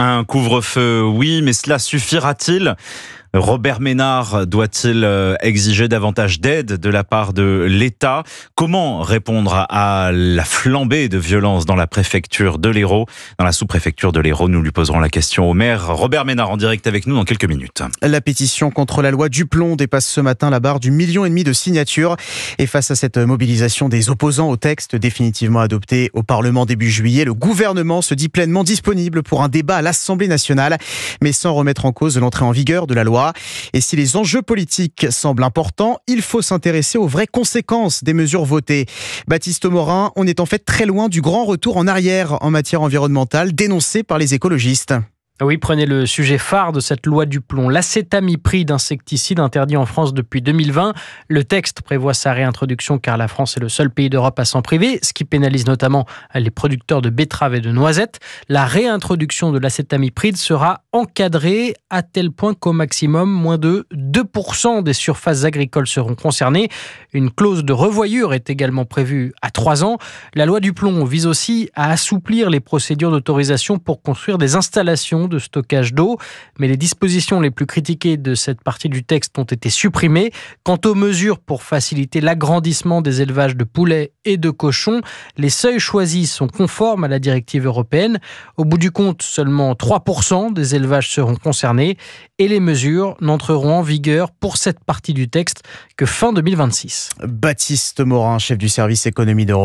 Un couvre-feu, oui, mais cela suffira-t-il ? Robert Ménard doit-il exiger davantage d'aide de la part de l'État ? Comment répondre à la flambée de violence dans la préfecture de l'Hérault ? Dans la sous-préfecture de l'Hérault, nous lui poserons la question au maire Robert Ménard en direct avec nous dans quelques minutes. La pétition contre la loi Duplon dépasse ce matin la barre du 1,5 million de signatures. Et face à cette mobilisation des opposants au texte définitivement adopté au Parlement début juillet, le gouvernement se dit pleinement disponible pour un débat à l'Assemblée nationale, mais sans remettre en cause l'entrée en vigueur de la loi. Et si les enjeux politiques semblent importants, il faut s'intéresser aux vraies conséquences des mesures votées. Baptiste Morin, on est en fait très loin du grand retour en arrière en matière environnementale dénoncé par les écologistes. Oui, prenez le sujet phare de cette loi Duplon, l'acétamipride, insecticide interdit en France depuis 2020. Le texte prévoit sa réintroduction car la France est le seul pays d'Europe à s'en priver, ce qui pénalise notamment les producteurs de betteraves et de noisettes. La réintroduction de l'acétamipride sera encadrée à tel point qu'au maximum, moins de 2% des surfaces agricoles seront concernées. Une clause de revoyure est également prévue à 3 ans. La loi Duplon vise aussi à assouplir les procédures d'autorisation pour construire des installations de stockage d'eau, mais les dispositions les plus critiquées de cette partie du texte ont été supprimées. Quant aux mesures pour faciliter l'agrandissement des élevages de poulets et de cochons, les seuils choisis sont conformes à la directive européenne. Au bout du compte, seulement 3% des élevages seront concernés et les mesures n'entreront en vigueur pour cette partie du texte que fin 2026. Baptiste Morin, chef du service économie d'Europe.